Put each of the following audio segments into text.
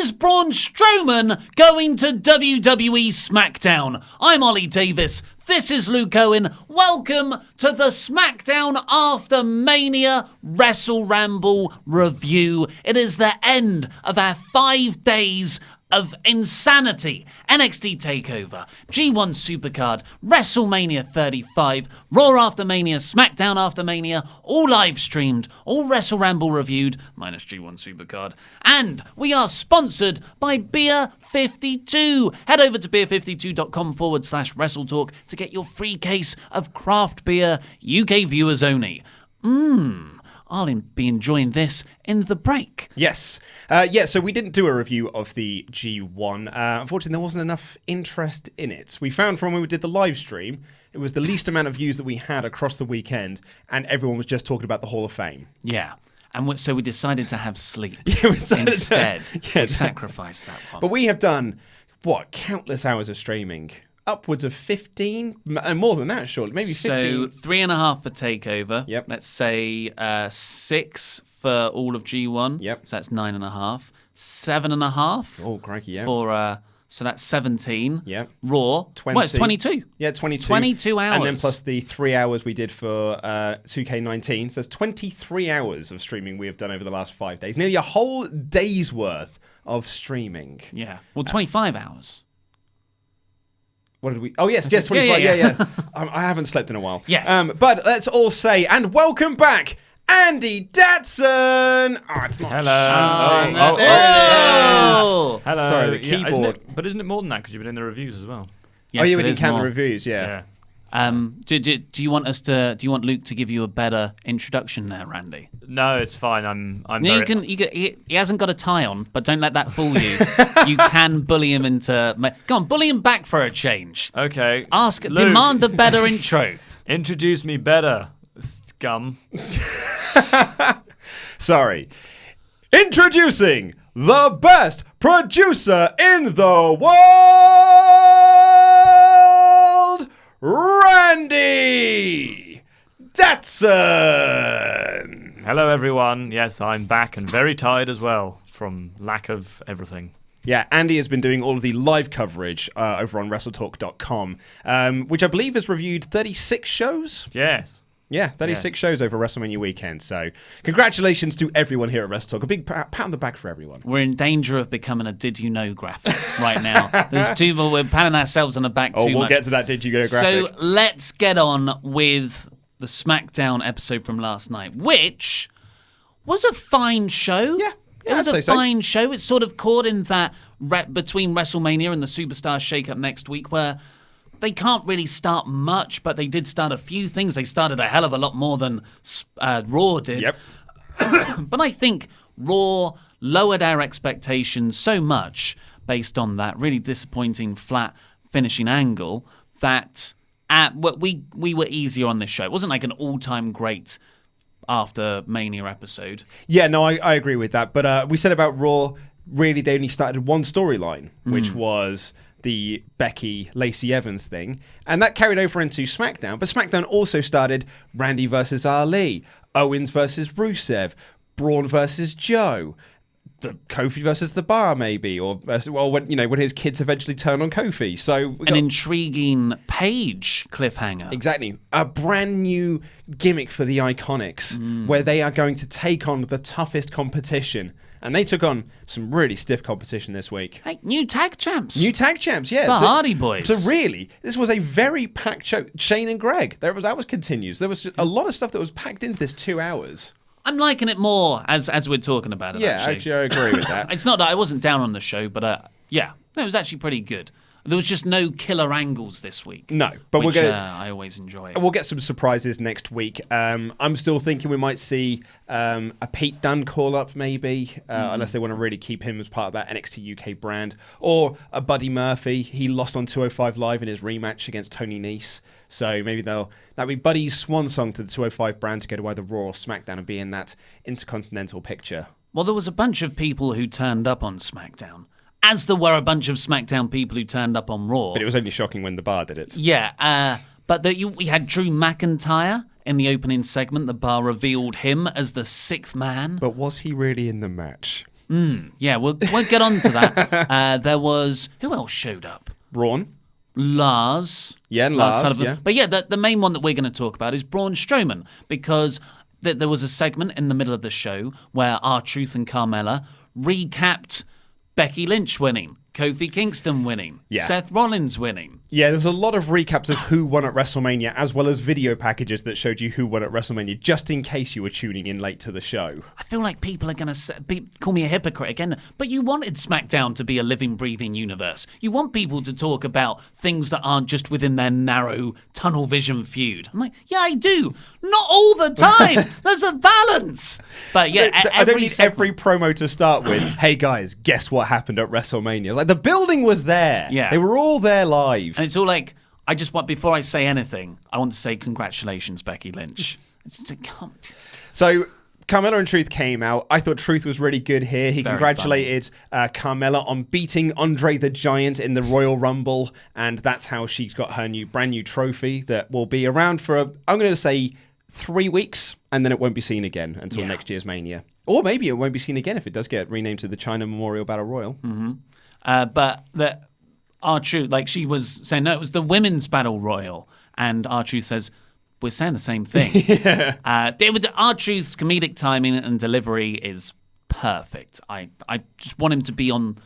is Braun Strowman going to WWE Smackdown? I'm Ollie Davis. This is Luke Owen. Welcome to the Smackdown After Mania WrestleRamble review. It is the end of our 5 days of insanity. NXT TakeOver, G1 Supercard, WrestleMania 35, Raw After Mania, SmackDown After Mania, all live streamed, all WrestleRamble reviewed, minus G1 Supercard. And we are sponsored by Beer 52. Head over to beer52.com/WrestleTalk to get your free case of craft beer, UK viewers only. I'll be enjoying this in the break. Yes. So we didn't do a review of the G1. Unfortunately, there wasn't enough interest in it. We found from when we did the live stream, it was the least amount of views that we had across the weekend, and everyone was just talking about the Hall of Fame. Yeah. And so we decided to have sleep instead. We sacrificed that one. But we have done, countless hours of streaming. Upwards of 15, and more than that, surely. Maybe 15. So 3.5 for TakeOver. Yep. Let's say 6 for all of G1. Yep. So that's 9.5. 7.5. Oh, crikey, yeah. For so that's 17. Yep. Raw. 20. Well, it's 22. Yeah, 22. 22 hours. And then plus the 3 hours we did for 2K19. So it's 23 hours of streaming we have done over the last 5 days. Nearly a whole day's worth of streaming. Yeah. Well, 25 hours. What did we? Oh, yes, 25. Yeah. I haven't slept in a while. Yes. But let's all say, and welcome back, Andy Datson. Oh, it's not. Hello. There it is. Hello. Sorry, the keyboard. Isn't it more than that? Because you've been in the reviews as well. Yes, you it didn't is count more. the reviews, yeah. Do you want us to? Do you want Luke to give you a better introduction there, Randy? No, it's fine. I'm No, very... he hasn't got a tie on, but don't let that fool you. You can bully him into. Go on, bully him back for a change. Okay. Luke, demand a better intro. Introduce me better, scum. Sorry. Introducing the best producer in the world, Randy Datson. Hello, everyone. Yes, I'm back and very tired as well from lack of everything. Yeah, Andy has been doing all of the live coverage over on WrestleTalk.com, which I believe has reviewed 36 shows. Yes. Yeah, 36 shows over WrestleMania weekend. So congratulations to everyone here at WrestleTalk. A big pat on the back for everyone. We're in danger of becoming a Did You Know graphic right now. There's too much. We're patting ourselves on the back too much. We'll get to that Did You Know graphic. So let's get on with the SmackDown episode from last night, which was a fine show. Yeah. It was I'd a say so. fine show. It's sort of caught in that between WrestleMania and the Superstars shake-up next week where they can't really start much, but they did start a few things. They started a hell of a lot more than Raw did. Yep. But I think Raw lowered our expectations so much based on that really disappointing flat finishing angle that we were easier on this show. It wasn't like an all-time great after Mania episode. Yeah, no, I agree with that. But we said about Raw, really they only started one storyline, which was the Becky Lacey Evans thing, and that carried over into SmackDown. But SmackDown also started Randy versus Ali, Owens versus Rusev, Braun versus Joe, the Kofi versus the Bar, maybe, or when his kids eventually turn on Kofi. So an intriguing Page cliffhanger. Exactly. A brand new gimmick for the IIconics, where they are going to take on the toughest competition. And they took on some really stiff competition this week. Hey, new tag champs. New tag champs, yeah. The Hardy Boys. So really, this was a very packed show. Shane and Greg, that was continues. There was a lot of stuff that was packed into this 2 hours. I'm liking it more as we're talking about it. Yeah, actually I agree with that. It's not that I wasn't down on the show, but it was actually pretty good. There was just no killer angles this week. No, but which, I always enjoy it. We'll get some surprises next week. I'm still thinking we might see a Pete Dunne call-up, maybe, unless they want to really keep him as part of that NXT UK brand. Or a Buddy Murphy. He lost on 205 Live in his rematch against Tony Nese. So maybe that'll be Buddy's swan song to the 205 brand to go to either Raw or SmackDown and be in that intercontinental picture. Well, there was a bunch of people who turned up on SmackDown, as there were a bunch of SmackDown people who turned up on Raw. But it was only shocking when the Bar did it. Yeah, but we had Drew McIntyre in the opening segment. The Bar revealed him as the sixth man. But was he really in the match? Yeah, we'll get on to that. There was... Who else showed up? Braun. Lars. Yeah, and Lars, Sullivan. yeah. But yeah, the main one that we're going to talk about is Braun Strowman, because there was a segment in the middle of the show where R-Truth and Carmella recapped Becky Lynch winning, Kofi Kingston winning, Yeah. Seth Rollins winning. Yeah, there was a lot of recaps of who won at WrestleMania, as well as video packages that showed you who won at WrestleMania, just in case you were tuning in late to the show. I feel like people are going to call me a hypocrite again, but you wanted SmackDown to be a living, breathing universe. You want people to talk about things that aren't just within their narrow tunnel vision feud. I'm like, yeah, I do. Not all the time. There's a balance. But yeah, I don't need every promo to start with, hey guys, guess what happened at WrestleMania? Like, the building was there. Yeah. They were all there live. And it's all like, I just want, before I say anything, I want to say congratulations, Becky Lynch. So Carmella and Truth came out. I thought Truth was really good here. He congratulated Carmella on beating Andre the Giant in the Royal Rumble, and that's how she's got her brand new trophy that will be around for, I'm going to say, 3 weeks, and then it won't be seen again until next year's Mania. Or maybe it won't be seen again if it does get renamed to the China Memorial Battle Royal. Mm-hmm. But the R-Truth, like she was saying, no, it was the Women's Battle Royal. And R-Truth says, we're saying the same thing. R-Truth's comedic timing and delivery is perfect. I just want him to be on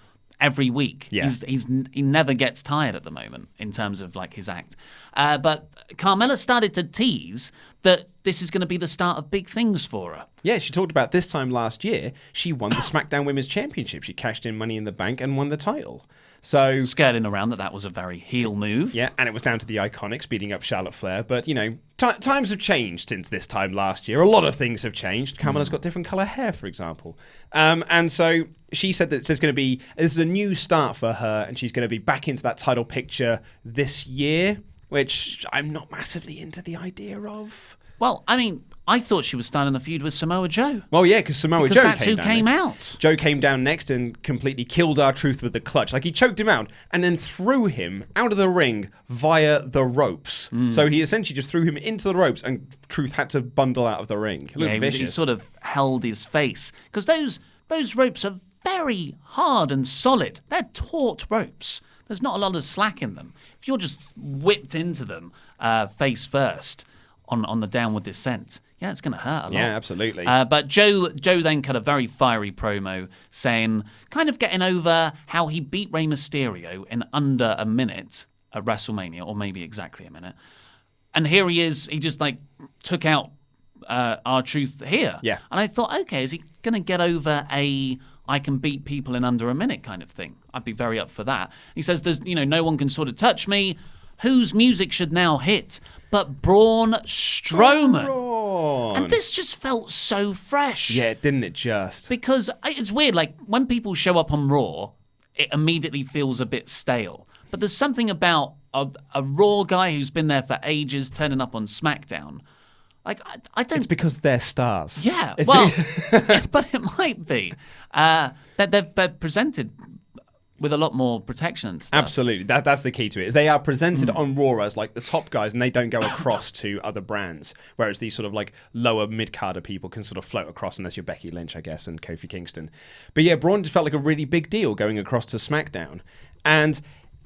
every week. Yeah. He never gets tired at the moment in terms of like his act. But Carmella started to tease that this is going to be the start of big things for her. Yeah, she talked about this time last year, she won the SmackDown Women's Championship. She cashed in Money in the Bank and won the title. So skirting around that was a very heel move. Yeah, and it was down to the IIconics beating up Charlotte Flair. But, you know, times have changed since this time last year. A lot of things have changed. Carmella's got different colour hair, for example. And so she said that this is a new start for her, and she's going to be back into that title picture this year, which I'm not massively into the idea of. Well, I mean, I thought she was starting the feud with Samoa Joe. Well, yeah, because Samoa Joe that's who came out. Joe came down next and completely killed R-Truth with the clutch. Like, he choked him out and then threw him out of the ring via the ropes. So he essentially just threw him into the ropes, and Truth had to bundle out of the ring. He sort of held his face. Because those ropes are very hard and solid. They're taut ropes. There's not a lot of slack in them. If you're just whipped into them face first on the downward descent, yeah, it's going to hurt a lot. Yeah, absolutely. But Joe then cut a very fiery promo saying, kind of getting over how he beat Rey Mysterio in under a minute at WrestleMania, or maybe exactly a minute. And here he is, he just like took out R-Truth here. Yeah. And I thought, okay, is he going to get over I can beat people in under a minute kind of thing? I'd be very up for that. He says, there's, no one can sort of touch me. Whose music should now hit but Braun Strowman? Braun. And this just felt so fresh. Yeah, didn't it just? Because it's weird, like, when people show up on Raw, it immediately feels a bit stale. But there's something about a Raw guy who's been there for ages turning up on SmackDown. Like, I don't... It's because they're stars. Yeah, well, but it might be. That they're presented with a lot more protection and stuff. Absolutely. That's the key to it. Is they are presented on Raw as like the top guys, and they don't go across to other brands. Whereas these sort of like lower mid-carder people can sort of float across, unless you're Becky Lynch, I guess, and Kofi Kingston. But yeah, Braun just felt like a really big deal going across to SmackDown. And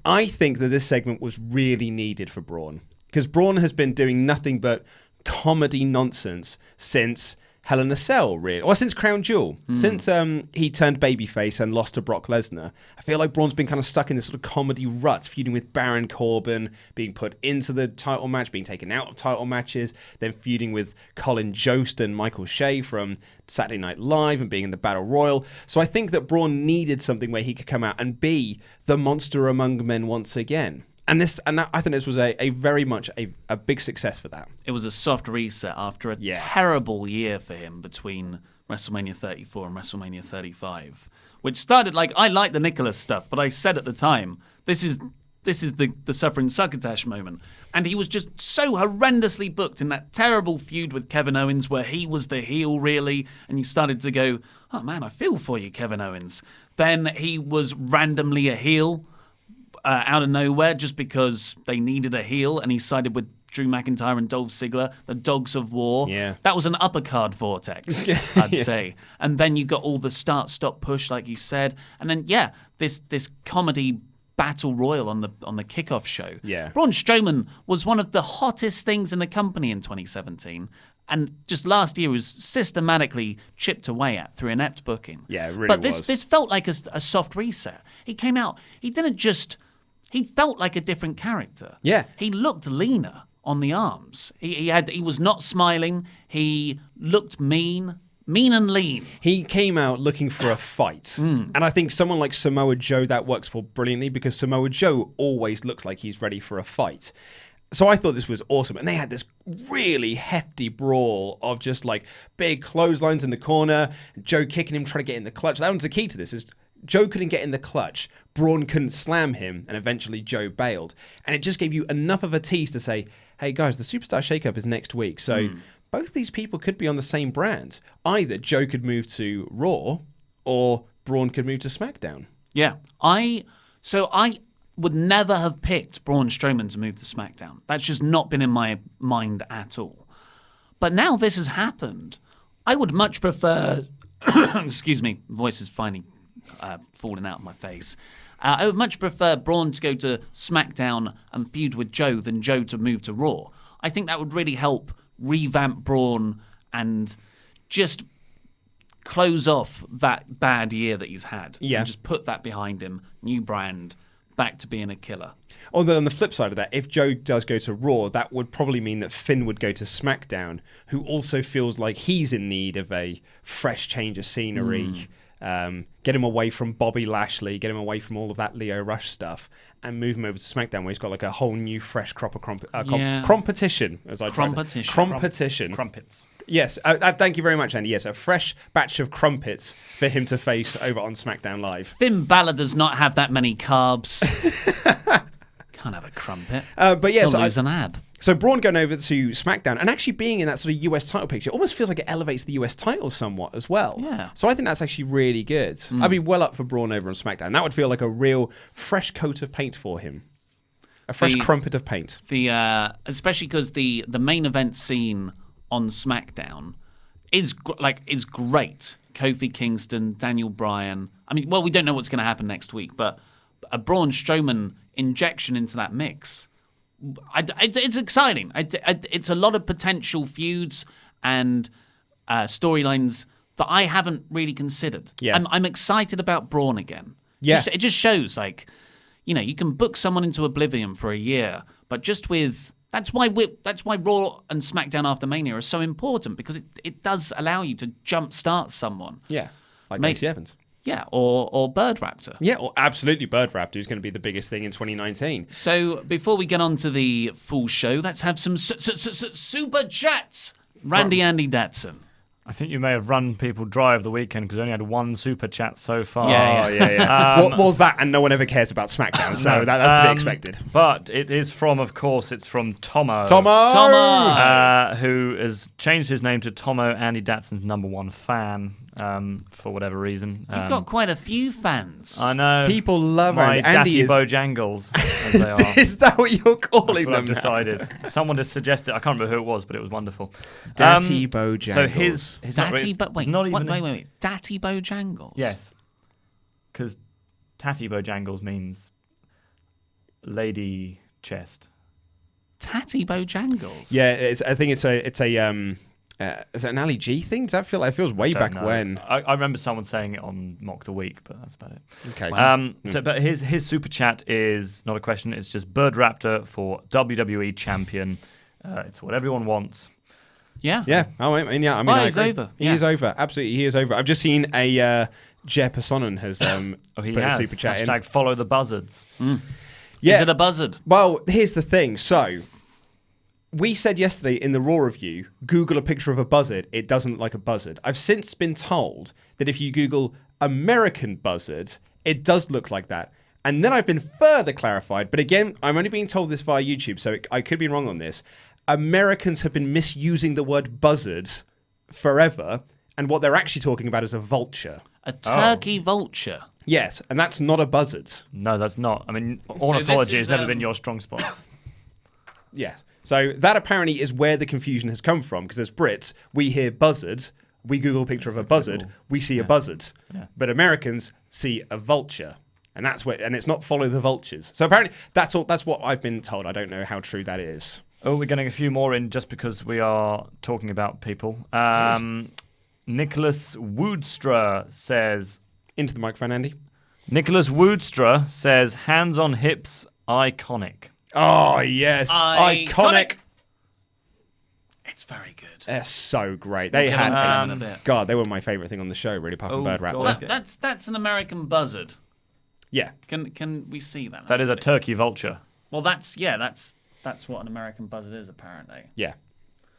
I think that this segment was really needed for Braun. Because Braun has been doing nothing but comedy nonsense since Hell in a Cell, really. Or since Crown Jewel. Since he turned babyface and lost to Brock Lesnar. I feel like Braun's been kind of stuck in this sort of comedy rut, feuding with Baron Corbin, being put into the title match, being taken out of title matches, then feuding with Colin Jost and Michael Shea from Saturday Night Live and being in the Battle Royal. So I think that Braun needed something where he could come out and be the monster among men once again. And I think this was a very much a big success for that. It was a soft reset after a terrible year for him between WrestleMania 34 and WrestleMania 35, which started like, I like the Nicholas stuff, but I said at the time, this is the suffering succotash moment. And he was just so horrendously booked in that terrible feud with Kevin Owens where he was the heel, really, and you started to go, oh man, I feel for you, Kevin Owens. Then he was randomly a heel out of nowhere just because they needed a heel, and he sided with Drew McIntyre and Dolph Ziggler, the Dogs of War. Yeah. That was an upper card vortex, I'd say. And then you got all the start-stop push, like you said. And then, this comedy battle royal on the kickoff show. Yeah. Braun Strowman was one of the hottest things in the company in 2017. And just last year was systematically chipped away at through inept booking. Yeah, it really but was. this felt like a soft reset. He came out. He didn't just. He felt like a different character. Yeah. He looked leaner on the arms. He was not smiling. He looked mean and lean. He came out looking for a fight. And I think someone like Samoa Joe, that works for brilliantly because Samoa Joe always looks like he's ready for a fight. So I thought this was awesome. And they had this really hefty brawl of just like big clotheslines in the corner, Joe kicking him, trying to get in the clutch. That was the key to this, is Joe couldn't get in the clutch, Braun couldn't slam him, and eventually Joe bailed. And it just gave you enough of a tease to say, hey guys, the Superstar Shakeup is next week. So both these people could be on the same brand. Either Joe could move to Raw or Braun could move to SmackDown. Yeah. I would never have picked Braun Strowman to move to SmackDown. That's just not been in my mind at all. But now this has happened. I would much prefer... Excuse me, voice is finally falling out of my face. I would much prefer Braun to go to SmackDown and feud with Joe than Joe to move to Raw. I think that would really help revamp Braun and just close off that bad year that he's had. Yeah. And just put that behind him. New brand, back to being a killer. Although on the flip side of that, if Joe does go to Raw, that would probably mean that Finn would go to SmackDown, who also feels like he's in need of a fresh change of scenery. Get him away from Bobby Lashley, get him away from all of that Lio Rush stuff, and move him over to SmackDown, where he's got like a whole new, fresh crop of competition. Crumpets. Yes, thank you very much, Andy. Yes, a fresh batch of crumpets for him to face over on SmackDown Live. Finn Balor does not have that many carbs. Can't have a crumpet. But yes, He'll lose an ab. So Braun going over to SmackDown and actually being in that sort of US title picture almost feels like it elevates the US title somewhat as well. Yeah. So I think that's actually really good. I'd be well up for Braun over on SmackDown. That would feel like a real fresh coat of paint for him. A fresh crumpet of paint. Especially because the main event scene on SmackDown is great. Kofi Kingston, Daniel Bryan. I mean, well, we don't know what's going to happen next week, but a Braun Strowman injection into that mix, it's exciting. It's a lot of potential feuds and storylines that I haven't really considered. Yeah. I'm excited about Braun again. Yeah. It just shows, like, you can book someone into oblivion for a year, but just with... That's why Raw and SmackDown After Mania are so important, because it does allow you to jumpstart someone. Yeah, like Lacey Evans. Yeah, or Bird Raptor. Yeah, or absolutely Bird Raptor, who's going to be the biggest thing in 2019. So before we get on to the full show, let's have some super chats. Andy Datson. I think you may have run people dry over the weekend because we only had one super chat so far. Yeah. Well, that and no one ever cares about SmackDown, so that's to be expected. But it's from Tomo. Who has changed his name to Tomo, Andy Datson's #1 fan, for whatever reason. You've got quite a few fans. I know. People love my Andy. Daddy Bojangles, as they are. Is that what you're calling them? I've decided. Someone just suggested. I can't remember who it was, but it was wonderful. Daddy Bojangles. So his Daddy, wait, Daddy Bojangles. Yes, because Tatty Bojangles means lady chest. Tatty Bojangles. Yeah, I think it's a is it an Ali G thing? Does that feel like it feels way back when? I remember someone saying it on Mock the Week, but that's about it. Okay. But his super chat is not a question. It's just Bird Raptor for WWE champion. It's what everyone wants. Yeah. Yeah. I mean, I he's agree. over. He is over. Absolutely, he is over. I've just seen a Jer Personen has put a super chat in. #follow the buzzards. Yeah. Is it a buzzard? Well, here's the thing. So, we said yesterday in the Raw review, Google a picture of a buzzard. It doesn't look like a buzzard. I've since been told that if you Google American buzzard, it does look like that. And then I've been further clarified. But again, I'm only being told this via YouTube, so I could be wrong on this. Americans have been misusing the word buzzard forever, and what they're actually talking about is a vulture. A turkey vulture. Yes, and that's not a buzzard. No, that's not. I mean, ornithology has never been your strong spot. Yes. So that apparently is where the confusion has come from, because as Brits, we hear buzzard, we Google a picture of a buzzard, we see a buzzard. Yeah. But Americans see a vulture. And that's where, and it's not follow the vultures. So apparently that's what I've been told. I don't know how true that is. Oh, we're getting a few more in just because we are talking about people. Nicholas Woodstra says... Into the microphone, Andy. Nicholas Woodstra says, hands on hips, iconic. Oh, yes. Iconic. It's very good. They're so great. They had in a bit. God, they were my favourite thing on the show, really, apart from Bird Raptor. That's an American buzzard. Yeah. Can we see that? That is a turkey vulture. Well, that's what an American buzzard is, apparently. Yeah.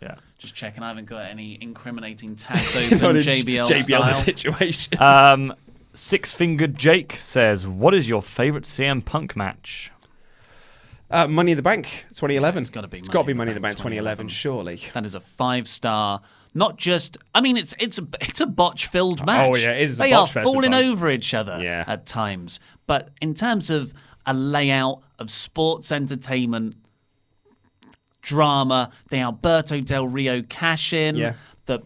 Yeah. Just checking I haven't got any incriminating tags over in JBL style. situation. Six-Fingered Jake says, what is your favourite CM Punk match? Money in the Bank 2011. It's got to be Money in the Bank 2011, surely. That is a 5-star. Not just, I mean, it's a botch-filled match. Oh yeah, it is. They are falling over each other at times. But in terms of a layout of sports entertainment, drama, the Alberto Del Rio cash-in, the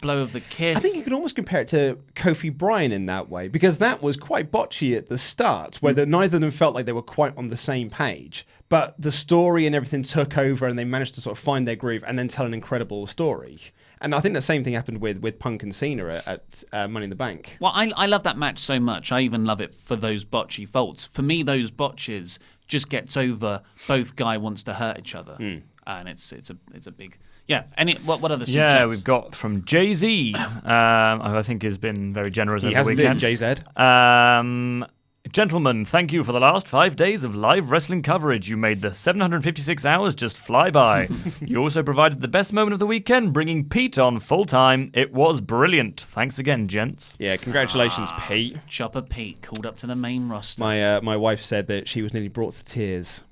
blow of the kiss. I think you can almost compare it to Kofi Bryan in that way, because that was quite botchy at the start, where neither of them felt like they were quite on the same page. But the story and everything took over, and they managed to sort of find their groove and then tell an incredible story. And I think the same thing happened with Punk and Cena at Money in the Bank. Well, I love that match so much. I even love it for those botchy faults. For me, those botches just gets over both guy wants to hurt each other, and it's a big. Yeah, what other super chats? We've got from Jay-Z, I think has been very generous over the weekend. He hasn't been, Jay-Z. Gentlemen, thank you for the last 5 days of live wrestling coverage. You made the 756 hours just fly by. You also provided the best moment of the weekend, bringing Pete on full-time. It was brilliant. Thanks again, gents. Yeah, congratulations, Pete. Chopper Pete called up to the main roster. My wife said that she was nearly brought to tears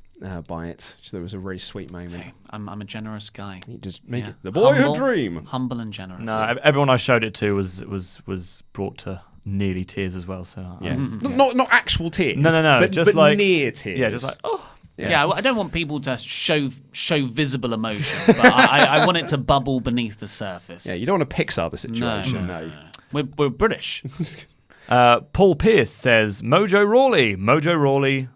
by it. So there was a very sweet moment. Hey, I'm a generous guy. You just make it the boyhood dream. Humble and generous. No, everyone I showed it to was brought to nearly tears as well. So not actual tears. No. But just like near tears. Yeah, just like Yeah, I don't want people to show visible emotion, but I want it to bubble beneath the surface. Yeah, you don't want to Pixar the situation. No. We're British. Paul Pierce says, Mojo Rawley. Mojo Rawley.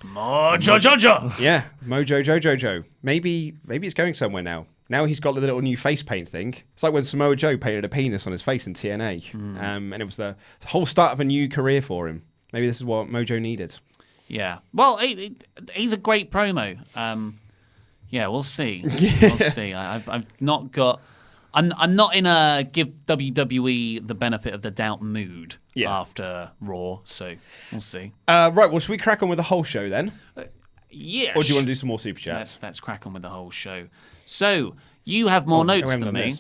Mojo. Yeah, Mojo Jojo. Maybe it's going somewhere now. Now he's got the little new face paint thing. It's like when Samoa Joe painted a penis on his face in TNA. And it was the whole start of a new career for him. Maybe this is what Mojo needed. Yeah. Well, he's a great promo. Yeah, we'll see. We'll see. I've not got... I'm not in a give WWE the benefit of the doubt mood after Raw, so we'll see. Right, well, should we crack on with the whole show then? Yeah. Or do you want to do some more super chats? Let's crack on with the whole show. So, you have more notes than me.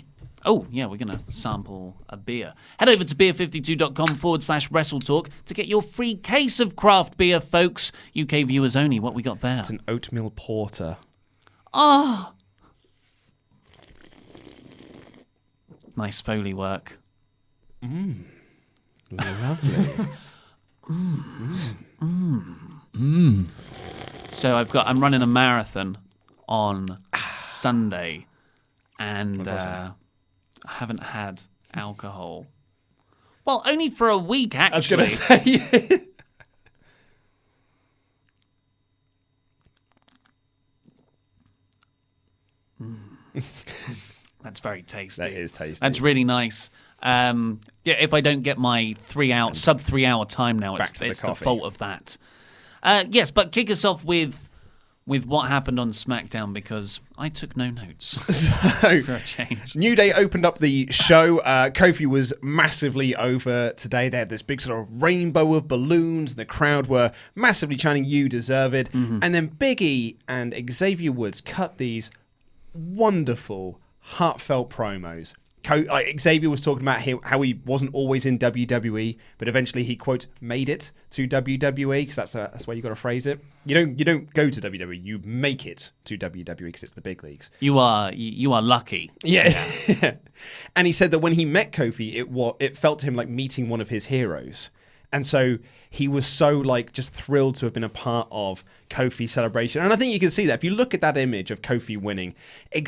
Oh, yeah, we're going to sample a beer. Head over to beer52.com/WrestleTalk to get your free case of craft beer, folks. UK viewers only. What we got there? It's an oatmeal porter. Oh! Nice Foley work. Lovely. So I'm running a marathon on Sunday, and I haven't had alcohol. Well, only for a week, actually. I was going to say. That's very tasty. That is tasty. That's really nice. If I don't get my sub 3 hour time now, it's the fault of that. Yes, but kick us off with what happened on SmackDown, because I took no notes. So, for a change. New Day opened up the show. Kofi was massively over today. They had this big sort of rainbow of balloons. The crowd were massively chanting, "You deserve it." And then Big E and Xavier Woods cut these wonderful, heartfelt promos. Xavier was talking about how he wasn't always in WWE, but eventually he, quote, made it to WWE, because that's where you got to phrase it. You don't go to WWE, you make it to WWE because it's the big leagues. You are lucky. Yeah. And he said that when he met Kofi, it felt to him like meeting one of his heroes. And so he was so like just thrilled to have been a part of Kofi's celebration. And I think you can see that if you look at that image of Kofi winning,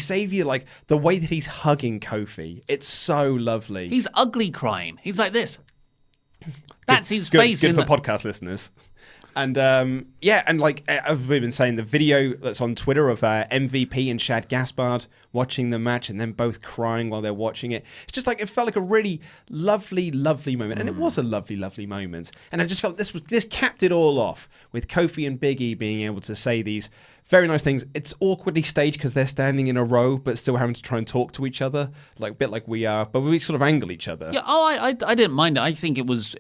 Xavier, like the way that he's hugging Kofi, it's so lovely. He's ugly crying. He's like this. That's his Good face. for podcast listeners. And and like I've been saying, the video that's on Twitter of MVP and Shad Gaspard watching the match and then both crying while they're watching it. It's just like, it felt like a really lovely, lovely moment. And it was a lovely, lovely moment. And I just felt this capped it all off with Kofi and Big E being able to say these very nice things. It's awkwardly staged because they're standing in a row, but still having to try and talk to each other, like a bit like we are, but we sort of angle each other. Yeah, I didn't mind it. I think it was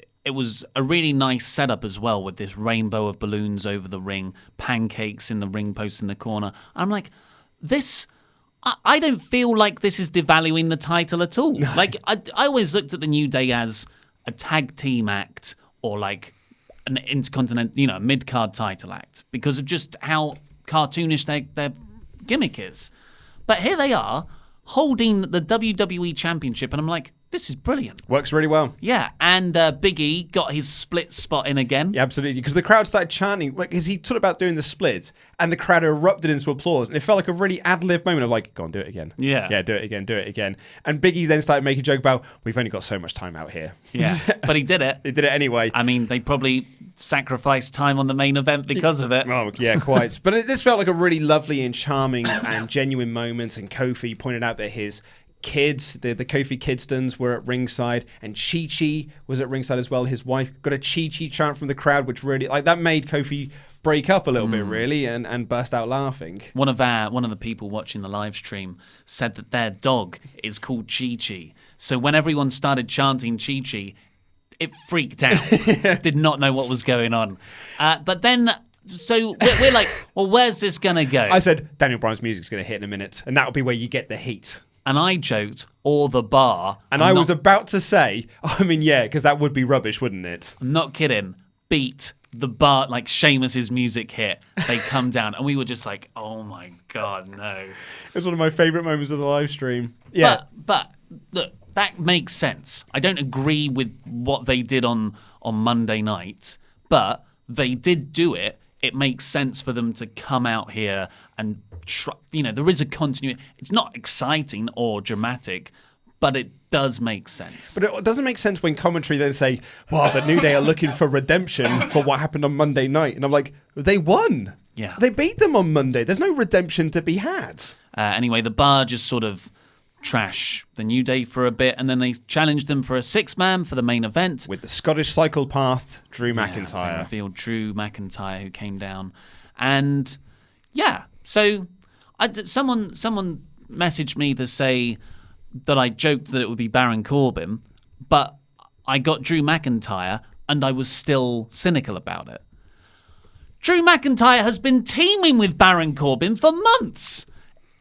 a really nice setup as well, with this rainbow of balloons over the ring, pancakes in the ring post in the corner. I'm like, this, I don't feel like this is devaluing the title at all. Like, I always looked at the New Day as a tag team act or like an intercontinental, mid-card title act because of just how cartoonish their gimmick is. But here they are holding the WWE Championship, and I'm like, this is brilliant. Works really well. Yeah, and Big E got his split spot in again. Yeah, absolutely, because the crowd started chanting, because he talked about doing the splits, and the crowd erupted into applause, and it felt like a really ad-lib moment of like, go on, do it again. Yeah, do it again. And Big E then started making a joke about, we've only got so much time out here. Yeah, but he did it. He did it anyway. I mean, they probably sacrificed time on the main event because of it. Oh, yeah, quite. But this felt like a really lovely and charming and genuine moment, and Kofi pointed out that his kids, the Kofi Kidstons were at ringside, and Chi-Chi was at ringside as well. His wife got a Chi-Chi chant from the crowd, which really, like, that made Kofi break up a little bit, really, and burst out laughing. One of the people watching the live stream said that their dog is called Chi-Chi. So when everyone started chanting Chi-Chi, it freaked out. Did not know what was going on. But then, so we're like, well, where's this going to go? I said, Daniel Bryan's music's going to hit in a minute, and that'll be where you get the heat. And I joked, or the bar. And I was about to say, I mean, yeah, because that would be rubbish, wouldn't it? I'm not kidding. Beat the bar, like Sheamus's music hit. They come down, and we were just like, oh my God, no. It was one of my favourite moments of the live stream. Yeah. But look, that makes sense. I don't agree with what they did on Monday night, but they did do it. It makes sense for them to come out here and there is a continuity. It's not exciting or dramatic, but it does make sense. But it doesn't make sense when commentary then say, well, the New Day are looking for redemption for what happened on Monday night. And I'm like, they won. Yeah. They beat them on Monday. There's no redemption to be had. Anyway, the bar just sort of trash the New Day for a bit, and then they challenged them for a 6-man for the main event. With the Scottish psychopath, Drew McIntyre. They revealed Drew McIntyre, who came down. And yeah, so someone messaged me to say that I joked that it would be Baron Corbin, but I got Drew McIntyre and I was still cynical about it. Drew McIntyre has been teaming with Baron Corbin for months.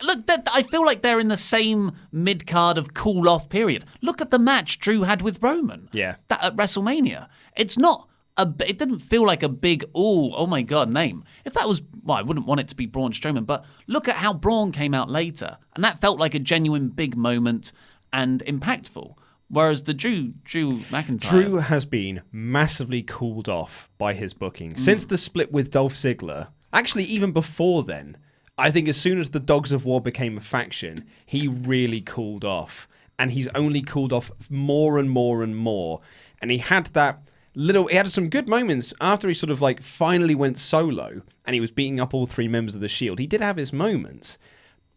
Look, I feel like they're in the same mid-card of cool-off period. Look at the match Drew had with Roman. Yeah. That at WrestleMania. It's not it didn't feel like a big, oh my God, name. If that was, well, I wouldn't want it to be Braun Strowman, but look at how Braun came out later. And that felt like a genuine big moment and impactful. Whereas the Drew McIntyre... Drew has been massively cooled off by his booking. Since the split with Dolph Ziggler, actually even before then, I think as soon as the Dogs of War became a faction, he really cooled off. And he's only cooled off more and more and more. And he had some good moments after he sort of like finally went solo and he was beating up all 3 members of the Shield. He did have his moments,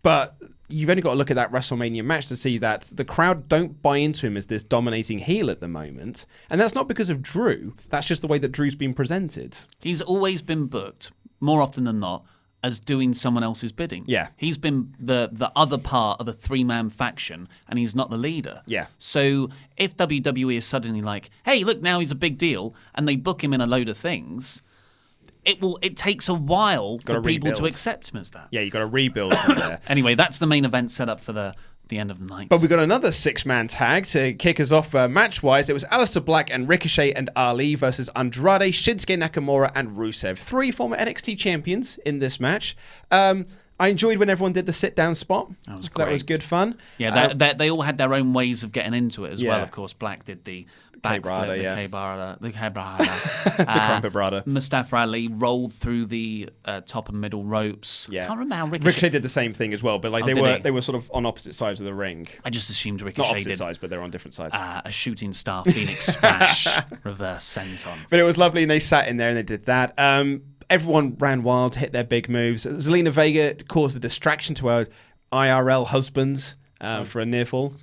but you've only got to look at that WrestleMania match to see that the crowd don't buy into him as this dominating heel at the moment. And that's not because of Drew. That's just the way that Drew's been presented. He's always been booked, more often than not, as doing someone else's bidding. Yeah. He's been the other part of a 3-man faction, and he's not the leader. Yeah. So if WWE is suddenly like, hey, look, now he's a big deal, and they book him in a load of things, it takes a while for people to accept him as that. Yeah, you got to rebuild from there. Anyway, that's the main event set up for the end of the night. But we got another 6-man tag to kick us off match-wise. It was Aleister Black and Ricochet and Ali versus Andrade, Shinsuke Nakamura and Rusev. 3 former NXT champions in this match. I enjoyed when everyone did the sit-down spot. That was great. That was good fun. Yeah, they all had their own ways of getting into it as well. Of course, Black did the K-Brada, yeah. The K-Brada. The Crumpet Brada. Mustafa Ali rolled through the top and middle ropes. Yeah. Can't remember how Ricochet did the same thing as well, but like did he? they were sort of on opposite sides of the ring. I just assumed Not Ricochet opposite did sides, but they're on different sides. a shooting star Phoenix splash reverse senton. But it was lovely, and they sat in there and they did that. Everyone ran wild, hit their big moves. Zelina Vega caused a distraction to her IRL husbands for a near fall.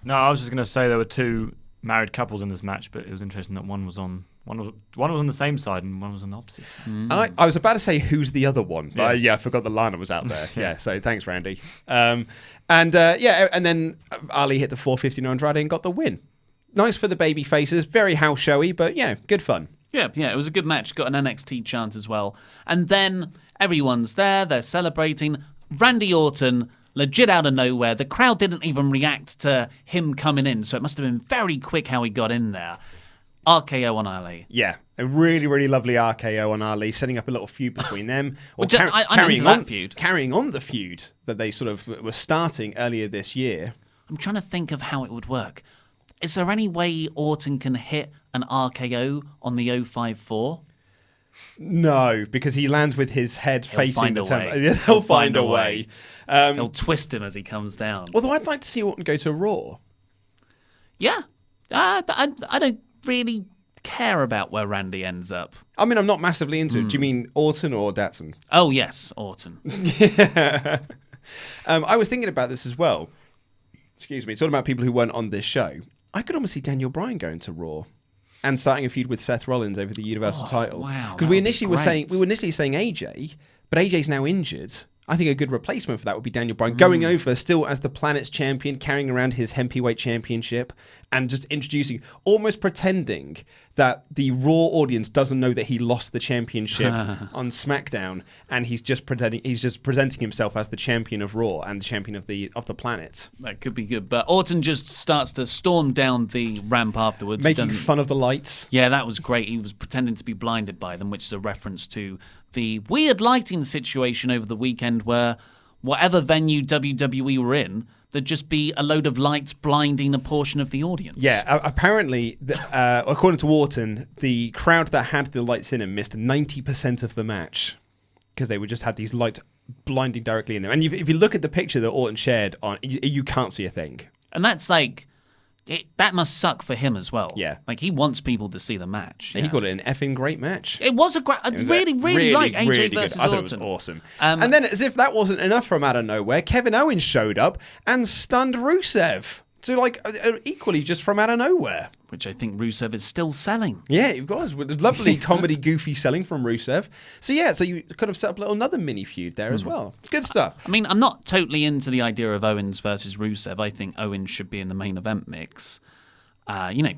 No, I was just going to say there were two married couples in this match, but it was interesting that one was on the same side and one was on the opposite side. I was about to say who's the other one, but I forgot the line was out there. Yeah, so thanks, Randy. And then Ali hit the 450 Andrade and got the win. Nice for the baby faces, very house showy, but yeah, good fun. Yeah, it was a good match. Got an NXT chant as well. And then everyone's there, they're celebrating. Randy Orton, legit out of nowhere. The crowd didn't even react to him coming in, so it must have been very quick how he got in there. RKO on Ali. Yeah, a really, really lovely RKO on Ali, setting up a little feud between them. Or Which I'm into that feud. Carrying on the feud that they sort of were starting earlier this year. I'm trying to think of how it would work. Is there any way Orton can hit an RKO on the 054? No, because he lands with his head facing the temple. He'll find a way. He'll twist him as he comes down. Although I'd like to see Orton go to Raw. Yeah. I don't really care about where Randy ends up. I mean, I'm not massively into it. Do you mean Orton or Datsun? Oh, yes, Orton. I was thinking about this as well. Excuse me. It's all about people who weren't on this show. I could almost see Daniel Bryan going to Raw and starting a feud with Seth Rollins over the Universal title. Wow. Because we were initially saying AJ, but AJ's now injured. I think a good replacement for that would be Daniel Bryan going over still as the planet's champion, carrying around his heavyweight championship and just introducing, almost pretending that the Raw audience doesn't know that he lost the championship on SmackDown, and he's just presenting himself as the champion of Raw and the champion of the planet. That could be good, but Orton just starts to storm down the ramp afterwards, making fun of the lights. Yeah, that was great. He was pretending to be blinded by them, which is a reference to the weird lighting situation over the weekend where whatever venue WWE were in, there'd just be a load of lights blinding a portion of the audience. Yeah, apparently, according to Orton, the crowd that had the lights in them missed 90% of the match because they would just had these lights blinding directly in them. And if you look at the picture that Orton shared, you can't see a thing. And that's like... that must suck for him as well. Yeah. Like, he wants people to see the match. Yeah. He got an effing great match. It was a great... I really like AJ really versus good. I thought Orton. it was awesome. And then, as if that wasn't enough from out of nowhere, Kevin Owens showed up and stunned Rusev. So, equally just from out of nowhere. Which I think Rusev is still selling. Yeah, it was. Lovely comedy, goofy selling from Rusev. So you could have set up another mini feud there as well. It's good stuff. I mean, I'm not totally into the idea of Owens versus Rusev. I think Owens should be in the main event mix.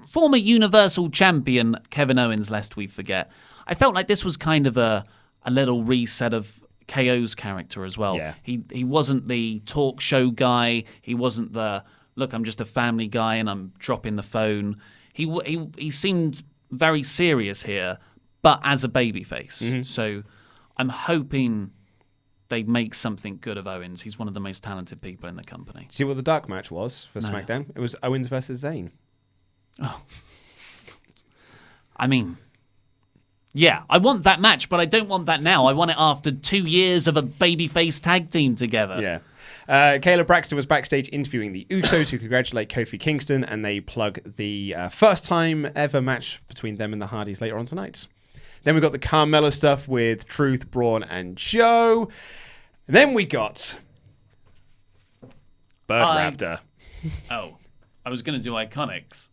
Former Universal Champion Kevin Owens, lest we forget. I felt like this was kind of a little reset of KO's character as well. Yeah. He wasn't the talk show guy. He wasn't the, look, I'm just a family guy and I'm dropping the phone. He seemed very serious here, but as a babyface. Mm-hmm. So I'm hoping they make something good of Owens. He's one of the most talented people in the company. See what the dark match was for SmackDown? It was Owens versus Zayn. Oh. I mean, yeah, I want that match, but I don't want that now. I want it after 2 years of a babyface tag team together. Yeah. Kayla Braxton was backstage interviewing the Usos, who congratulate Kofi Kingston, and they plug the first time ever match between them and the Hardys later on tonight. Then we got the Carmella stuff with Truth, Braun, and Joe. And then we got Bird Raptor. Oh, I was going to do IIconics.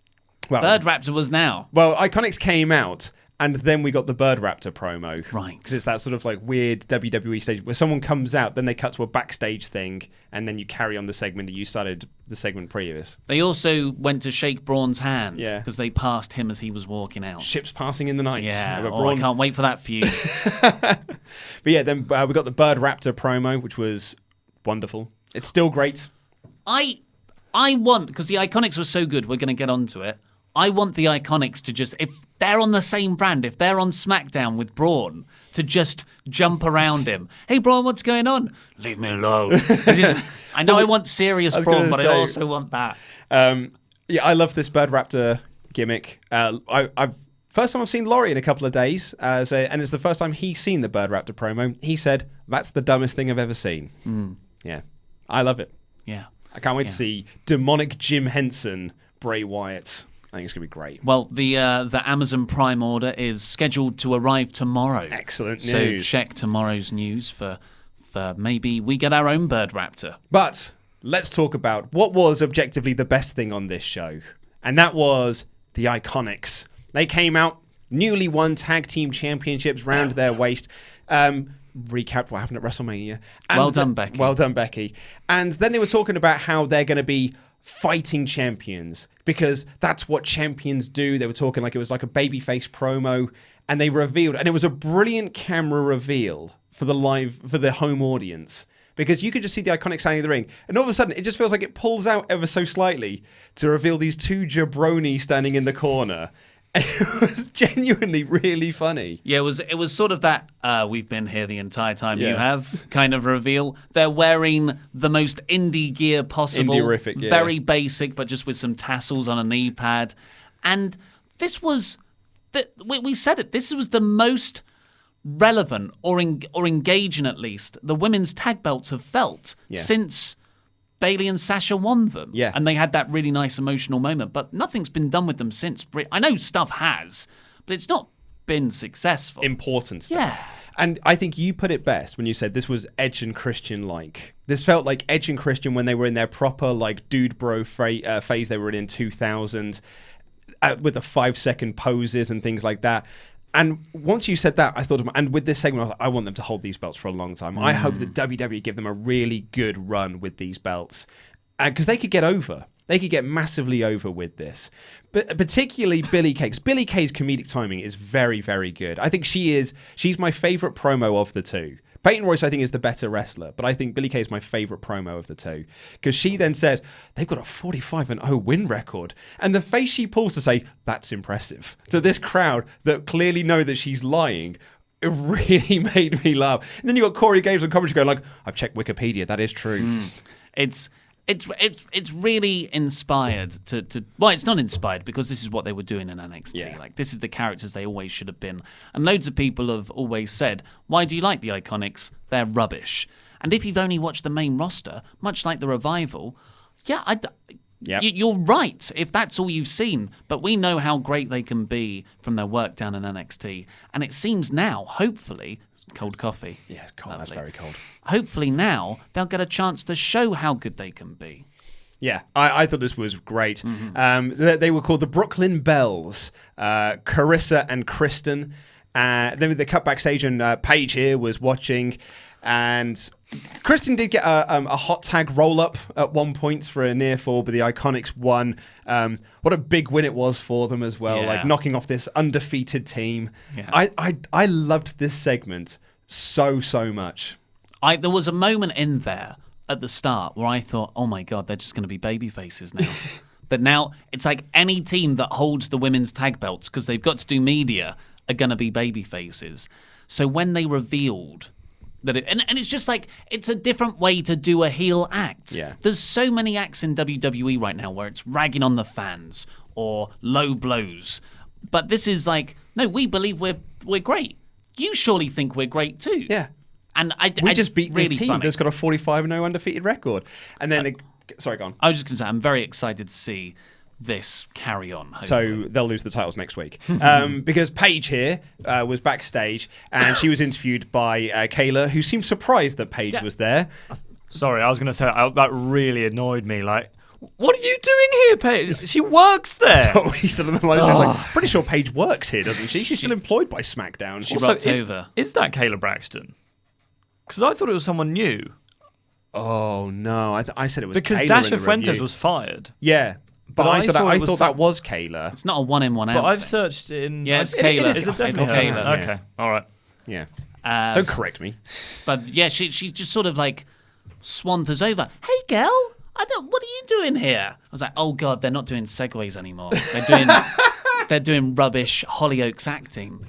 Well, Bird Raptor was now. Well, IIconics came out, and then we got the Bird Raptor promo. Right. Because it's that sort of weird WWE stage where someone comes out, then they cut to a backstage thing, and then you carry on the segment that you started the segment previous. They also went to shake Braun's hand. Yeah. Because they passed him as he was walking out. Ships passing in the night. Yeah. Braun... I can't wait for that feud. But yeah, then we got the Bird Raptor promo, which was wonderful. It's still great. I want, because the IIconics was so good, we're going to get onto it. I want the IIconics to just, if they're on the same brand, if they're on SmackDown with Braun, to just jump around him. Hey, Braun, what's going on? Leave me alone. I know I want serious Braun, but I also want that. Yeah, I love this Bird Raptor gimmick. I've first time I've seen Laurie in a couple of days, and it's the first time he's seen the Bird Raptor promo. He said, "That's the dumbest thing I've ever seen." Yeah, I love it. Yeah. I can't wait to see demonic Jim Henson, Bray Wyatt. I think it's going to be great. Well, the Amazon Prime order is scheduled to arrive tomorrow. Excellent So news. check tomorrow's news for maybe we get our own Bird Raptor. But let's talk about what was objectively the best thing on this show. And that was the IIconics. They came out, newly won tag team championships round their waist. Recapped what happened at WrestleMania. And Well done, Becky. Well done, Becky. And then they were talking about how they're going to be fighting champions because that's what champions do. They were talking like it was like a babyface promo, and they revealed, and it was a brilliant camera reveal for the home audience, because you could just see the IIconics standing in the ring, and all of a sudden it just feels like it pulls out ever so slightly to reveal these two jabronis standing in the corner. It was genuinely really funny. Yeah, it was sort of that we've been here the entire time Yeah. you have kind of reveal. They're wearing the most indie gear possible. Indie-rific, yeah. Very basic, but just with some tassels on a knee pad. And this was, we said it, this was the most relevant or engaging, at least, the women's tag belts have felt since Bayley and Sasha won them. Yeah. And they had that really nice emotional moment, but nothing's been done with them since. I know stuff has, but it's not been successful. Important stuff. Yeah. And I think you put it best when you said this was Edge and Christian-like. This felt like Edge and Christian when they were in their proper like dude bro phase they were in 2000, with the 5-second poses and things like that. And once you said that, I thought, and with this segment, I was like, I want them to hold these belts for a long time. I hope that WWE give them a really good run with these belts, because they could get over. They could get massively over with this. But particularly Billie Kay. 'Cause Billie Kay's comedic timing is very, very good. I think she's my favorite promo of the two. Peyton Royce, I think, is the better wrestler, but I think Billie Kay is my favorite promo of the two, because she then said, they've got a 45-0 win record. And the face she pulls to say, that's impressive, to this crowd that clearly know that she's lying, it really made me laugh. And then you got Corey Graves on commentary going like, I've checked Wikipedia, that is true. It's really inspired to well, it's not inspired because this is what they were doing in NXT. Yeah. Like, this is the characters they always should have been. And loads of people have always said, why do you like the IIconics? They're rubbish. And if you've only watched the main roster, much like the Revival, you're right if that's all you've seen. But we know how great they can be from their work down in NXT. And it seems now, hopefully, cold coffee. Yeah, it's cold. Lovely. That's very cold. Hopefully now they'll get a chance to show how good they can be. Yeah, I thought this was great. They were called the Brooklyn Bells, Carissa and Kristen. Then they cut backstage, and Paige here was watching, and Kristen did get a hot tag roll-up at one point for a near fall, but the IIconics won. What a big win it was for them as well, like knocking off this undefeated team. Yeah. I loved this segment so much. There was a moment in there at the start where I thought, oh my God, they're just going to be baby faces now. But now it's like any team that holds the women's tag belts, because they've got to do media, are going to be baby faces. So when they revealed that and it's just like, it's a different way to do a heel act. Yeah. There's so many acts in WWE right now where it's ragging on the fans or low blows. But this is like, no, we believe we're great. You surely think we're great too. Yeah. And We just beat really this team funny. that's got a 45-0 undefeated record. And then, sorry, go on. I was just going to say, I'm very excited to see this carry on. Hopefully. So they'll lose the titles next week. Because Paige here was backstage, and she was interviewed by Kayla, who seemed surprised that Paige was there. Sorry, I was going to say, that really annoyed me. Like, what are you doing here, Paige? She works there. So he said on the line, like, pretty sure Paige works here, doesn't she? She's still employed by SmackDown. She rocked over. Is that Kayla Braxton? Because I thought it was someone new. Oh, no. I said it was Because Kayla Dasha in the Fuentes review. was fired. Yeah. But I thought that was Kayla. It's not a one in, one out. But I've thing. searched in... Yeah, it's It Kayla. is It's definitely Kayla. her. Okay, all right. Yeah. Don't correct me. But yeah, she's just sort of like swanters over. Hey, girl, what are you doing here? I was like, oh God, they're not doing segues anymore. They're doing they're doing rubbish Hollyoaks acting.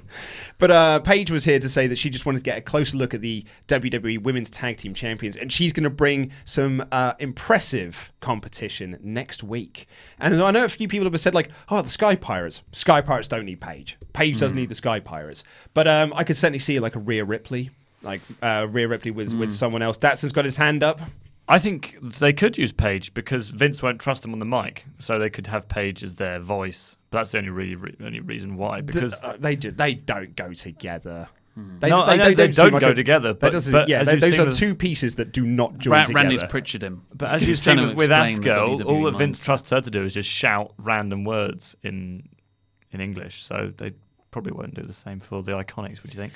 But Paige was here to say that she just wanted to get a closer look at the WWE Women's Tag Team Champions, and she's going to bring some impressive competition next week. And I know a few people have said, like, oh, the Sky Pirates. Sky Pirates don't need Paige. Paige doesn't need the Sky Pirates. But I could certainly see, like, a Rhea Ripley. Like, Rhea Ripley with someone else. Datson's got his hand up. I think they could use Paige because Vince won't trust them on the mic, so they could have Paige as their voice. But that's the only only reason why. Because they don't go together. They don't go together. But those are two pieces that do not join together. Randy's Pritchard him. But as you've seen with Asuka, all that Vince trusts her to do is just shout random words in English. So they probably won't do the same for the IIconics. What do you think?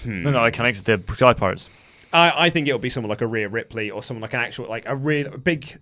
No, IIconics, the Sky Pirates. I think it'll be someone like a Rhea Ripley or someone like an actual, like a real big.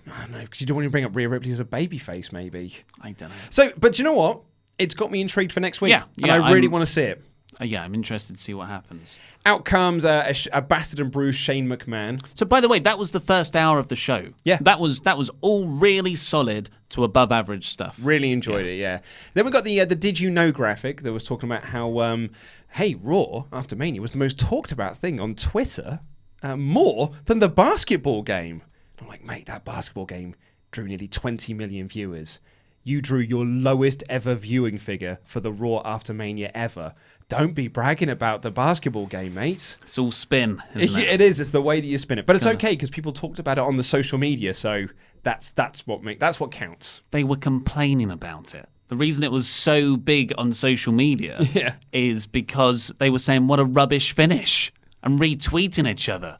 I don't know, because you don't want to bring up Rhea Ripley as a babyface, maybe. I don't know. So, but you know what? It's got me intrigued for next week. And I really want to see it. I'm interested to see what happens. Out comes a bastard and bruised Shane McMahon. So, by the way, that was the first hour of the show. Yeah. That was all really solid to above average stuff. Really enjoyed it, yeah. Then we got the Did You Know graphic that was talking about how, hey, Raw, after Mania, was the most talked about thing on Twitter, more than the basketball game. And I'm like, mate, that basketball game drew nearly 20 million viewers. You drew your lowest ever viewing figure for the Raw after Mania ever. Don't be bragging about the basketball game, mate. It's all spin, isn't it? It is. It's the way that you spin it. But it's okay because people talked about it on the social media, so that's what counts. They were complaining about it. The reason it was so big on social media is because they were saying, what a rubbish finish, and retweeting each other.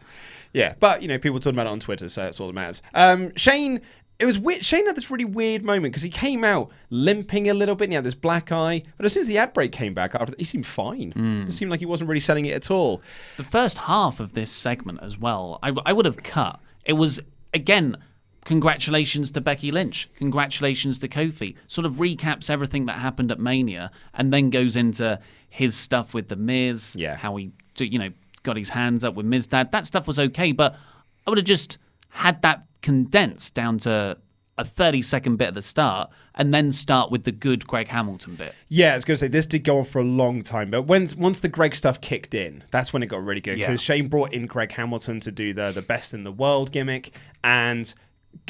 Yeah, but, people talking about it on Twitter, so that's all that matters. Shane... It was weird. Shane had this really weird moment because he came out limping a little bit and he had this black eye. But as soon as the ad break came back, he seemed fine. It seemed like he wasn't really selling it at all. The first half of this segment as well, I would have cut. It was, again, congratulations to Becky Lynch. Congratulations to Kofi. Sort of recaps everything that happened at Mania and then goes into his stuff with The Miz. Yeah. How he, got his hands up with Miz Dad. That stuff was okay, but I would have just had that condensed down to a 30-second bit at the start and then start with the good Greg Hamilton bit. Yeah, I was going to say, this did go on for a long time, but once the Greg stuff kicked in, that's when it got really good, because Shane brought in Greg Hamilton to do the best in the world gimmick, and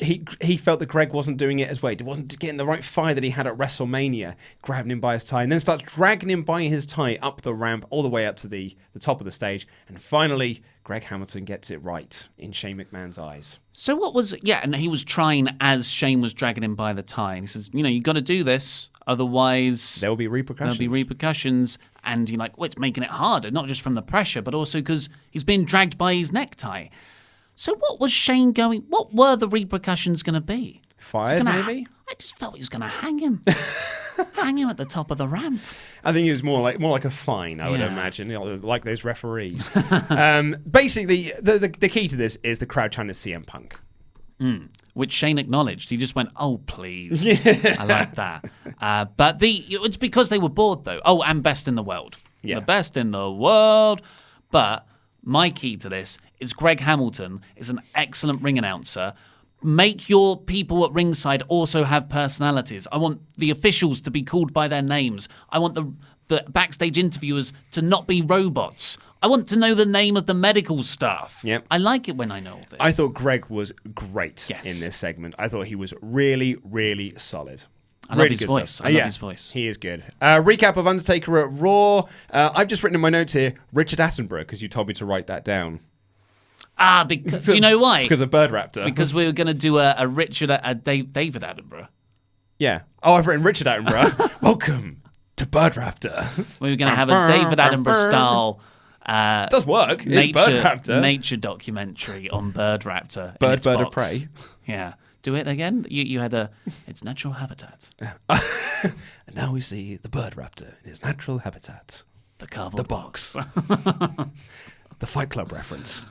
he felt that Greg wasn't doing it as well. He wasn't getting the right fire that he had at WrestleMania, grabbing him by his tie, and then starts dragging him by his tie up the ramp, all the way up to the top of the stage, and finally Greg Hamilton gets it right in Shane McMahon's eyes. So what was... Yeah, and he was trying as Shane was dragging him by the tie. And he says, you got to do this, otherwise... There will be repercussions. And you're like, well, it's making it harder, not just from the pressure, but also because he's being dragged by his necktie. So what was Shane going... What were the repercussions going to be? Fired, maybe? I just felt he was going to hang him. Hang him at the top of the ramp. I think it was more like a fine, I would imagine, like those referees. Basically, the key to this is the crowd chanting CM Punk. Which Shane acknowledged. He just went, oh, please. I like that. But it's because they were bored, though. Oh, and best in the world. Yeah. The best in the world. But my key to this is Greg Hamilton is an excellent ring announcer. Make your people at ringside also have personalities. I want the officials to be called by their names. I want the backstage interviewers to not be robots. I want to know the name of the medical staff. Yep. I like it when I know all this. I thought Greg was great in Yes. this segment. I thought he was really, really solid. I love his voice. I love his voice. He is good. Recap of Undertaker at Raw. I've just written in my notes here, Richard Attenborough, because you told me to write that down. Because do you know why? Because of Bird Raptor. Because we were going to do a David Attenborough. Yeah. Oh, I've written Richard Attenborough. Welcome to Bird Raptor. We were going to have a David Attenborough style. It does work. It's Bird Raptor. Nature documentary on Bird Raptor. Bird of Prey. Yeah. Do it again. You had its natural habitat. And now we see the Bird Raptor in his natural habitat. The cardboard box. The Fight Club reference.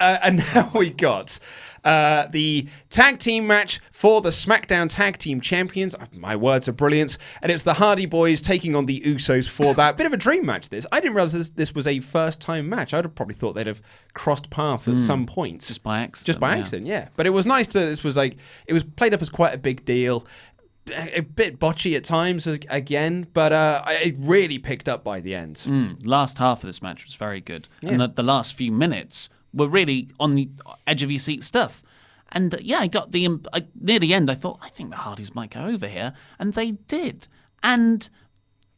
And now we got the tag team match for the SmackDown Tag Team Champions. My words are brilliant. And it's the Hardy Boys taking on the Usos for that. Bit of a dream match, this. I didn't realize this was a first-time match. I'd have probably thought they'd have crossed paths at some point. Just by accident. Just by accident, yeah. But it was nice to... It was played up as quite a big deal. a bit botchy at times again, but it really picked up by the end. Last half of this match was very good. Yeah. And the last few minutes were really on the edge of your seat stuff. And I got near the end, I thought, I think the Hardys might go over here. And they did. And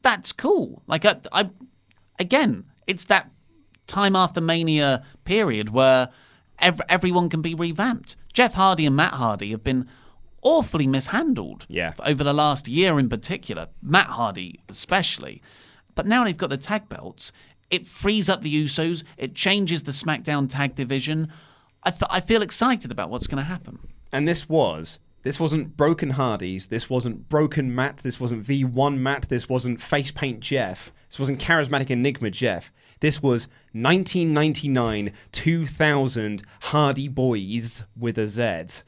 that's cool. Like, again, it's that time after Mania period where everyone can be revamped. Jeff Hardy and Matt Hardy have been awfully mishandled over the last year in particular, Matt Hardy especially. But now they've got the tag belts. It frees up the Usos. It changes the SmackDown tag division. I feel excited about what's going to happen. And this wasn't broken Hardys. This wasn't broken Matt. This wasn't V1 Matt. This wasn't face paint Jeff. This wasn't charismatic Enigma Jeff. This was 1999, 2000 Hardy Boys with a Z.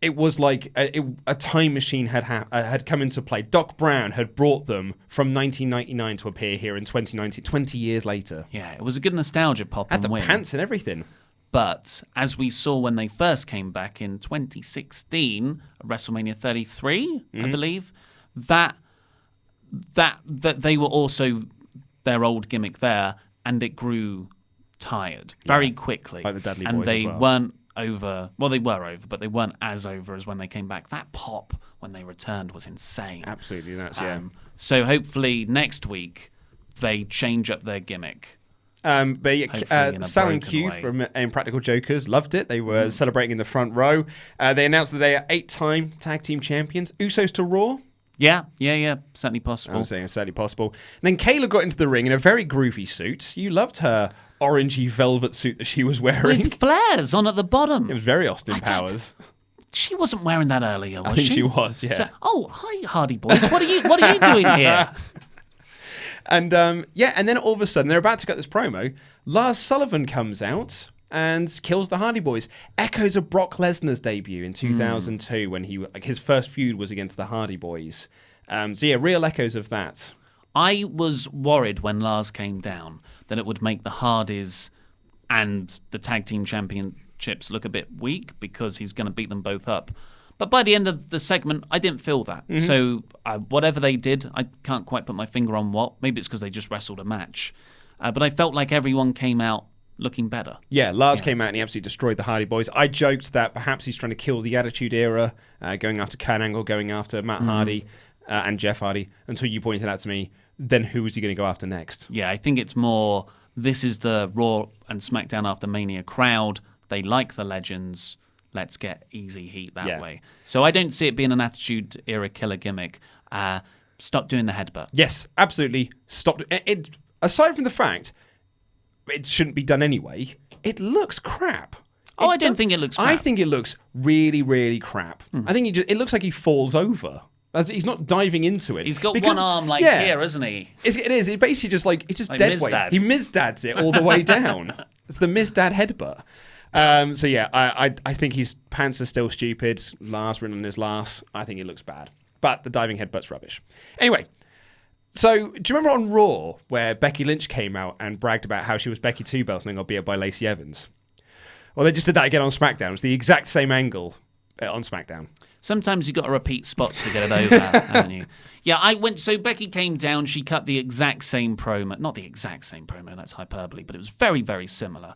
It was like a time machine had come into play. Doc Brown had brought them from 1999 to appear here in 2019, 20 years later. Yeah, it was a good nostalgia pop. Had the pants and everything. But as we saw when they first came back in 2016, WrestleMania 33, I believe, that they were also their old gimmick there, and it grew tired very quickly. Like the Dudley Boys and they as well. weren't over. Well, they were over, but they weren't as over as when they came back. That pop when they returned was insane. Absolutely nuts, yeah. So hopefully next week they change up their gimmick. But Sal and Q from Impractical Jokers loved it. They were celebrating in the front row. They announced that they are 8-time tag team champions. Usos to Raw. Yeah. Certainly possible. I'm saying it's certainly possible. And then Kayla got into the ring in a very groovy suit. You loved her orangey velvet suit that she was wearing. With flares on at the bottom. It was very Austin Powers. She wasn't wearing that earlier, was she? I think she was, yeah. So, hi, Hardy Boys. What are you doing here? And and then all of a sudden, they're about to cut this promo. Lars Sullivan comes out and kills the Hardy Boys. Echoes of Brock Lesnar's debut in 2002 when his first feud was against the Hardy Boys. Real echoes of that. I was worried when Lars came down that it would make the Hardys and the tag team championships look a bit weak because he's going to beat them both up. But by the end of the segment, I didn't feel that. Mm-hmm. So whatever they did, I can't quite put my finger on what. Maybe it's because they just wrestled a match. But I felt like everyone came out looking better. Yeah, Lars came out and he absolutely destroyed the Hardy Boys. I joked that perhaps he's trying to kill the Attitude Era, going after Kurt Angle, going after Matt Hardy and Jeff Hardy, until you pointed out to me, then who was he going to go after next? Yeah, I think it's more, this is the Raw and SmackDown After Mania crowd. They like the legends. Let's get easy heat that way. So I don't see it being an Attitude Era killer gimmick. Stop doing the headbutt. Yes, absolutely. Stop. Aside from the fact it shouldn't be done anyway, it looks crap. I don't think it looks crap. I think it looks really, really crap. I think it looks like he falls over. He's not diving into it. He's got one arm here, isn't he? It is. It basically just dead weight. He Miz-dads it all the way down. It's the Miz-dad headbutt. I think his pants are still stupid. Lars written on his Lars. I think it looks bad. But the diving headbutt's rubbish. Anyway, so do you remember on Raw where Becky Lynch came out and bragged about how she was Becky Two Belts and then got beat up by Lacey Evans? Well, they just did that again on SmackDown. It was the exact same angle on SmackDown. Sometimes you've got to repeat spots to get it over, haven't you? Yeah, so Becky came down, she cut the exact same promo. Not the exact same promo, that's hyperbole, but it was very, very similar.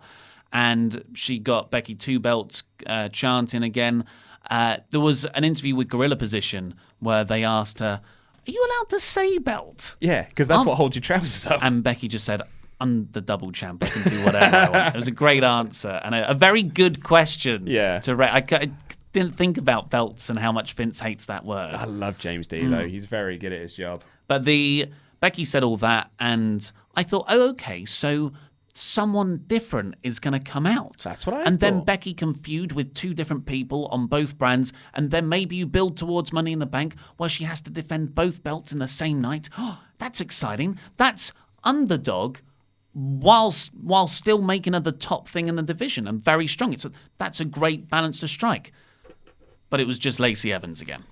And she got Becky Two Belts chanting again. There was an interview with Gorilla Position where they asked her, are you allowed to say belt? Yeah, because that's what holds your trousers up. And Becky just said, I'm the double champ. I can do whatever I want. It was a great answer and a very good question. Yeah. I didn't think about belts and how much Vince hates that word. I love James D, though. He's very good at his job. But Becky said all that, and I thought, okay, so someone different is going to come out. That's what I And thought. then Becky can feud with two different people on both brands, and then maybe you build towards Money in the Bank where she has to defend both belts in the same night. Oh, that's exciting. That's underdog while still making her the top thing in the division and very strong. That's a great balance to strike. But it was just Lacey Evans again.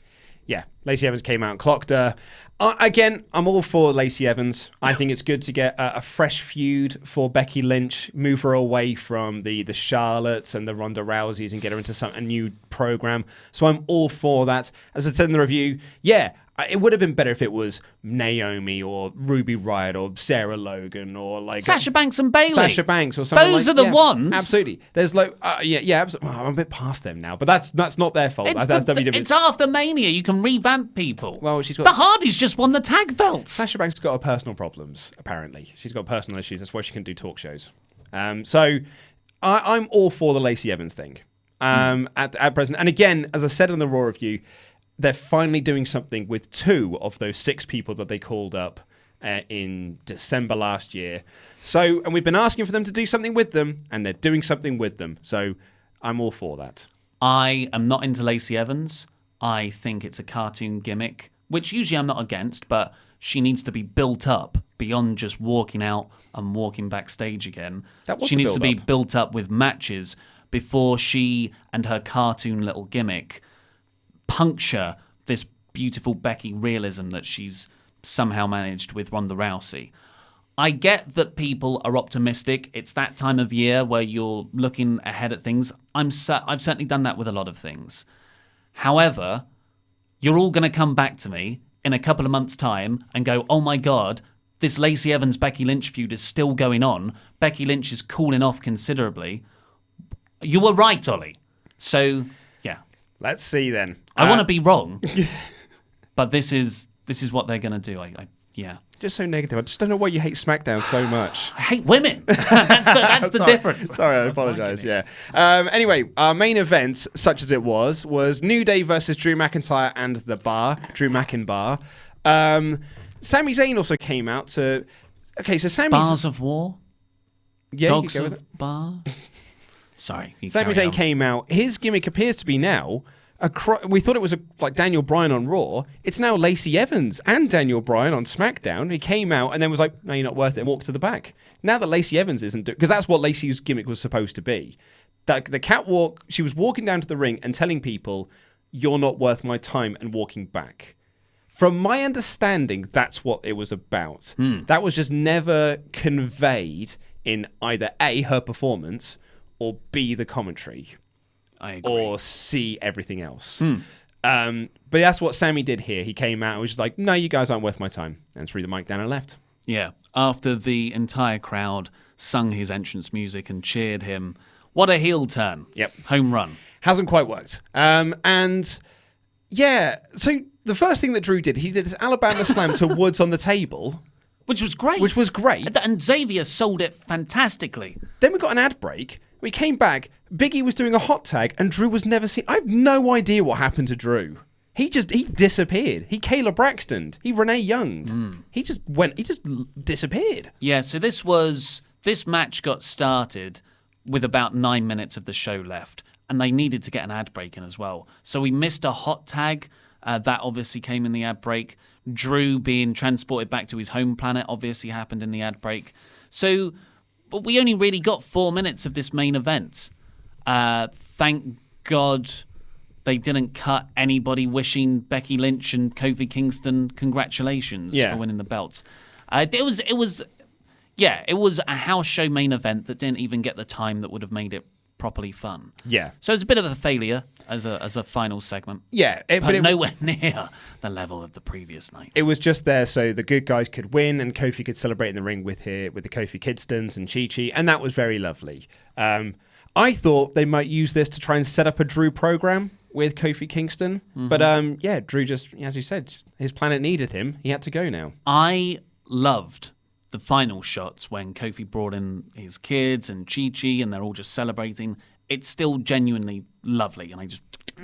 yeah, Lacey Evans came out and clocked her. Again, I'm all for Lacey Evans. I think it's good to get a fresh feud for Becky Lynch, move her away from the Charlottes and the Ronda Rouseys and get her into a new program. So I'm all for that. As I said in the review, yeah, it would have been better if it was Naomi or Ruby Riott or Sarah Logan or like Sasha Banks and Bayley. Sasha Banks or something. Those are the ones. Absolutely. There's like absolutely. I'm a bit past them now, but that's not their fault. That's WWE. It's after Mania. You can revamp people. Well, she's got the Hardys just won the tag belts. Sasha Banks has got her personal problems. Apparently, she's got personal issues. That's why she can do talk shows. So I'm all for the Lacey Evans thing at present. And again, as I said in the Raw review, they're finally doing something with 2 of those 6 people that they called up in December last year. So, and we've been asking for them to do something with them, and they're doing something with them. So I'm all for that. I am not into Lacey Evans. I think it's a cartoon gimmick, which usually I'm not against, but she needs to be built up beyond just walking out and walking backstage again. She needs to be built up with matches before she and her cartoon little gimmick puncture this beautiful Becky realism that she's somehow managed with Ronda Rousey. I get that people are optimistic. It's that time of year where you're looking ahead at things. I've certainly done that with a lot of things. However, you're all going to come back to me in a couple of months' time and go, oh my God, this Lacey Evans-Becky Lynch feud is still going on. Becky Lynch is cooling off considerably. You were right, Ollie. So, yeah. Let's see then. I want to be wrong, but this is what they're going to do. Yeah. Just so negative. I just don't know why you hate SmackDown so much. I hate women. That's the difference. Sorry, I apologise. Yeah. Anyway, our main event, such as it was New Day versus Drew McIntyre and The Bar, Drew McIntyre. Sami Zayn also came out to. Okay, so Sami's Bars of War. Yeah, Dogs of Bar. Sorry. Sami Zayn came out. His gimmick appears to be now. We thought it was like Daniel Bryan on Raw. It's now Lacey Evans and Daniel Bryan on SmackDown. He came out and then was like, no, you're not worth it, and walked to the back. Now that Lacey Evans isn't because that's what Lacey's gimmick was supposed to be. The catwalk, she was walking down to the ring and telling people, you're not worth my time, and walking back. From my understanding, that's what it was about. That was just never conveyed in either A, her performance, or B, the commentary. I agree. Or C, everything else. But that's what Sami did here. He came out and was just like, no, you guys aren't worth my time, and threw the mic down and left. Yeah. After the entire crowd sung his entrance music and cheered him. What a heel turn. Yep. Home run. Hasn't quite worked. And yeah, so the first thing that Drew did, he did this Alabama slam to Woods on the table. Which was great. And Xavier sold it fantastically. Then we got an ad break. We came back. Biggie was doing a hot tag, and Drew was never seen. I have no idea what happened to Drew. He disappeared. He Kayla Braxton. He Renee Young'd. He just disappeared. Yeah, so this match got started with about 9 minutes of the show left, and they needed to get an ad break in as well. So we missed a hot tag. That obviously came in the ad break. Drew being transported back to his home planet obviously happened in the ad break. So, but we only really got 4 minutes of this main event. Thank God they didn't cut anybody wishing Becky Lynch and Kofi Kingston congratulations for winning the belts. It was a house show main event that didn't even get the time that would have made it properly fun. Yeah. So it's a bit of a failure as a final segment. Yeah. But nowhere near the level of the previous night. It was just there so the good guys could win and Kofi could celebrate in the ring with the Kofi Kidstons and Chi-Chi, and that was very lovely. I thought they might use this to try and set up a Drew program with Kofi Kingston. Mm-hmm. But Drew just, as you said, his planet needed him. He had to go now. I loved the final shots when Kofi brought in his kids and Chi-Chi and they're all just celebrating. It's still genuinely lovely, and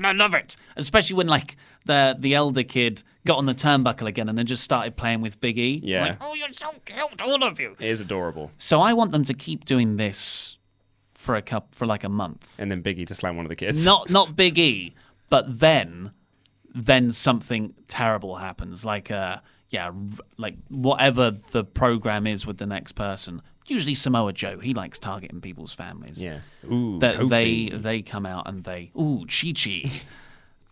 I love it. Especially when like the elder kid got on the turnbuckle again and then just started playing with Big E. Yeah. Like, oh, you're so cute, all of you. It is adorable. So I want them to keep doing this for like a month. And then Big E to slam one of the kids. Not Big E, but then something terrible happens. Like whatever the program is with the next person. Usually Samoa Joe, he likes targeting people's families. Yeah. Ooh, they come out and Chi-Chi.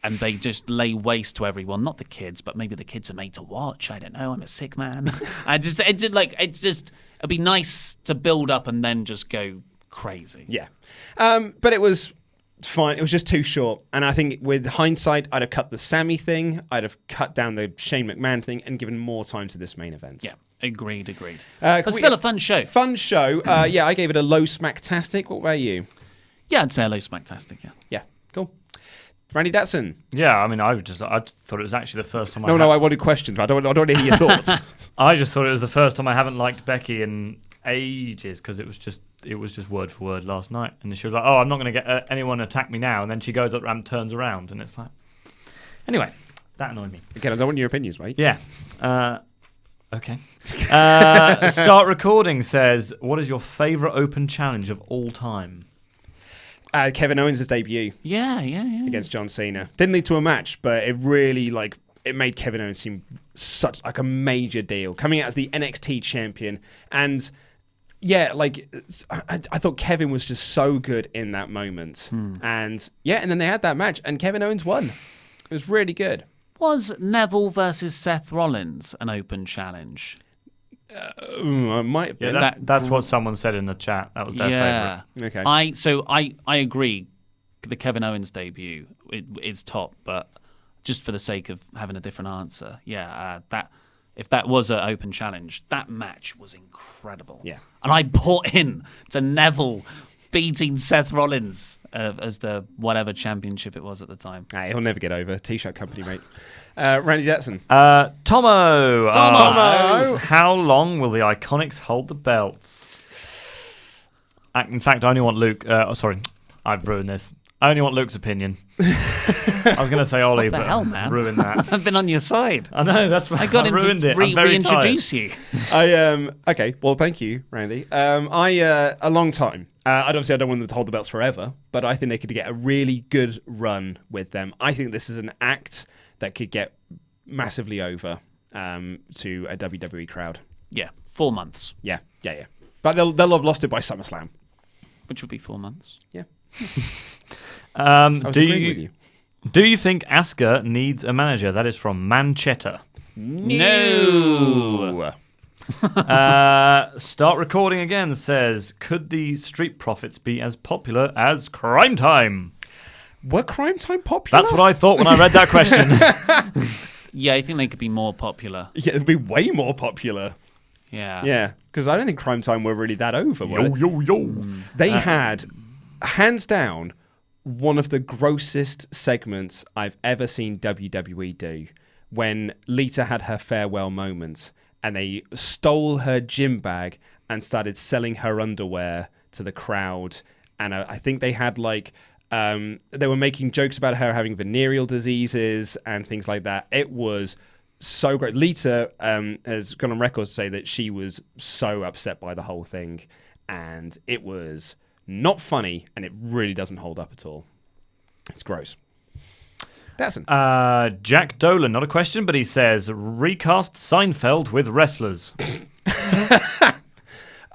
and they just lay waste to everyone. Not the kids, but maybe the kids are made to watch. I don't know. I'm a sick man. It'd be nice to build up and then just go crazy. Yeah. But it was fine. It was just too short. And I think with hindsight, I'd have cut the Sammy thing. I'd have cut down the Shane McMahon thing and given more time to this main event. Yeah. Agreed. But still a fun show. Fun show. Yeah, I gave it a low smacktastic. What about you? Yeah, I'd say a low smacktastic, yeah. Yeah, cool. Randy Datson. Yeah, I mean, I thought it was actually the first time. I wanted questions. I don't want to hear your thoughts. I just thought it was the first time I haven't liked Becky in ages because it was just word for word last night, and she was like, "Oh, I'm not going to get anyone attack me now," and then she goes up and turns around, and it's like, anyway, that annoyed me. Again, I don't want your opinions, mate. Yeah. Okay. Start Recording says, "What is your favourite open challenge of all time?" Kevin Owens' debut. Yeah. Against John Cena. Didn't lead to a match, but it really it made Kevin Owens seem such like a major deal. Coming out as the NXT champion. And yeah, I thought Kevin was just so good in that moment. And yeah, and then they had that match and Kevin Owens won. It was really good. Was Neville versus Seth Rollins an open challenge? I might have been. Yeah, that's what someone said in the chat. That was their favourite. Okay. I agree. The Kevin Owens debut is top, but just for the sake of having a different answer, if that was an open challenge, that match was incredible. Yeah. And I bought in to Neville beating Seth Rollins as the whatever championship it was at the time. He'll never get over. T-shirt company, mate. Randy Jetson. Tomo. Tomo. How long will the IIconics hold the belts? In fact, I only want Luke. Sorry, I've ruined this. I only want Luke's opinion. I was going to say Ollie, what the but hell, man? Ruined that. I've been on your side. I know, that's why I got him ruined to it. I'm very reintroduce tired. you. Okay, well, thank you, Randy. A long time. Obviously, I don't want them to hold the belts forever, but I think they could get a really good run with them. I think this is an act that could get massively over to a WWE crowd. Yeah, 4 months. Yeah. But they'll have lost it by SummerSlam. Which would be 4 months. Yeah. Do you think Asuka needs a manager? That is from Manchetta. No. Start Recording again says, could the Street Profits be as popular as Crime Time? Were Crime Time popular? That's what I thought when I read that question. Yeah, I think they could be more popular. Yeah, it'd be way more popular. Yeah. Yeah, because I don't think Crime Time were really that over. Yo. They had, hands down, one of the grossest segments I've ever seen WWE do when Lita had her farewell moment and they stole her gym bag and started selling her underwear to the crowd. And I think they had they were making jokes about her having venereal diseases and things like that. It was so great. Lita has gone on record to say that she was so upset by the whole thing and it was not funny and it really doesn't hold up at all. It's gross. Datsun. Jack Dolan, not a question, but he says, recast Seinfeld with wrestlers.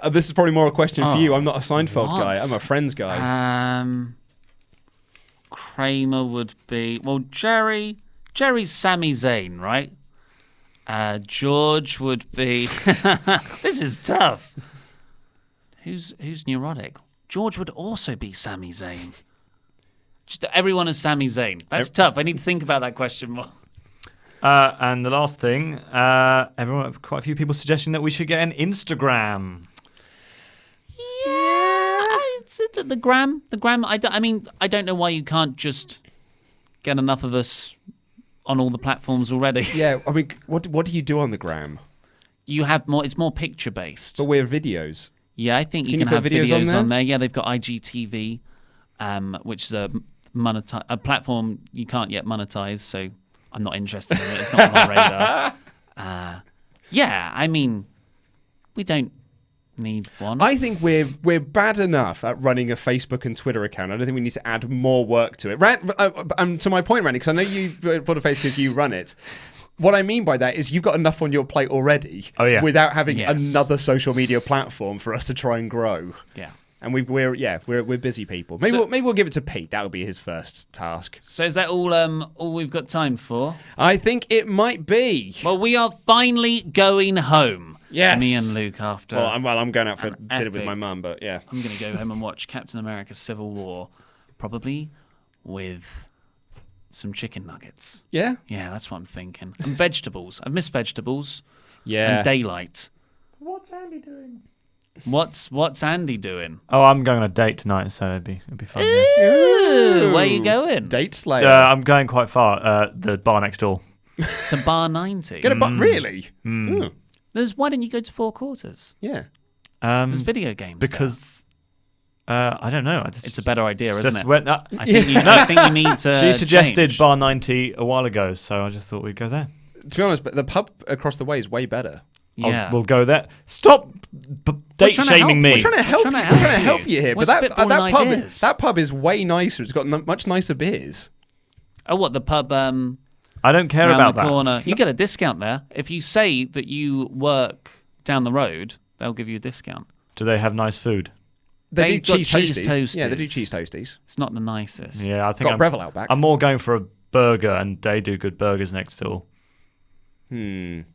This is probably more a question for you. I'm not a Seinfeld guy. I'm a Friends guy. Kramer would be... Well, Jerry's Sami Zayn, right? George would be... This is tough. Who's neurotic? George would also be Sami Zayn. Just everyone is Sami Zayn. That's tough. I need to think about that question more. And the last thing, quite a few people suggesting that we should get an Instagram. Yeah, the gram. I don't know why you can't just get enough of us on all the platforms already. Yeah, I mean, what do you do on the gram? You have more. It's more picture based. But we're videos. Yeah, I think you can have videos on there. Yeah, they've got IGTV, which is a platform you can't yet monetize, so I'm not interested in it. It's not on my radar. Yeah, I mean, we don't need one. I think we're bad enough at running a Facebook and Twitter account. I don't think we need to add more work to it. To my point, Randy, because I know you put a face because you run it. What I mean by that is you've got enough on your plate already without having another social media platform for us to try and grow. Yeah. And we're busy people. Maybe we'll give it to Pete. That'll be his first task. So is that all we've got time for? I think it might be. Well, we are finally going home. Yes. Me and Luke after. Well, I'm going out for dinner with epic- my mum, but yeah. I'm going to go home and watch Captain America: Civil War, probably with some chicken nuggets. Yeah? Yeah, that's what I'm thinking. And vegetables. I've missed vegetables. Yeah. And daylight. What's Andy doing? What's Andy doing? Oh, I'm going on a date tonight, so it'd be fun. Yeah. Ooh, where are you going? Date Slayer. I'm going quite far. The bar next door. To Bar 90. Get a really? Oh, Why don't you go to Four Quarters? yeah. There's video games Because I don't know. It's a better idea, just isn't it? went, I think you need to she suggested change. Bar 90 a while ago, so I just thought we'd go there. To be honest, but the pub across the way is way better. Yeah. We'll go there. Stop date trying to shaming help. me. We're trying to help you. trying to We're trying to help help you here. We're But spitballing ideas. that pub is way nicer. It's got much nicer beers. Oh, what, the pub I don't care around about the that. corner? You get a discount there. If you say that you work down the road, they'll give you a discount. Do they have nice food? They They've do got cheese cheese toasties. Yeah, they do toasties. cheese toasties. It's not the nicest. Yeah, I think Got Breville out back. I'm more going for a burger, and they do good burgers next door. And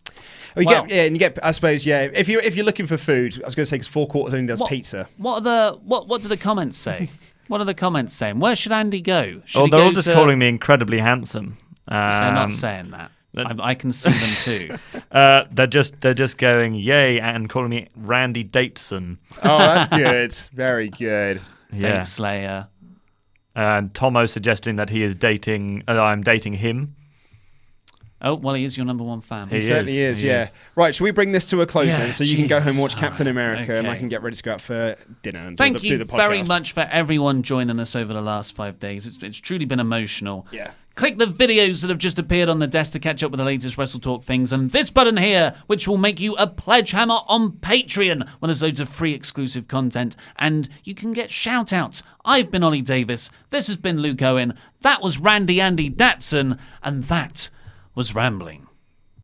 you get. I suppose, yeah. If you're looking for food, I was going to say because Four Quarters only does pizza. What do the comments say? What are the comments saying? Where should Andy go? Should he They're go all just calling me incredibly handsome. They're not saying that. I can see them too. They're just going yay and calling me Randy Dateson. Oh, that's good. Very good. Yeah. Date Slayer. And Tomo suggesting that he is dating. I'm dating him. Oh, well, he is your number one fan. He certainly is, yeah. Right, shall we bring this to a close Yeah, then? So you can go home and Jesus. watch Captain America and I Okay. can get ready to go out for dinner and Thank do you the podcast. very much for everyone joining us over the last 5 days. It's truly been emotional. Yeah. Click the videos that have just appeared on the desk to catch up with the latest WrestleTalk things, and this button here, which will make you a pledge hammer on Patreon, when there's loads of free exclusive content, and you can get shout-outs. I've been Ollie Davis, this has been Luke Owen, that was Randy Andy Datson, and that was Rambling.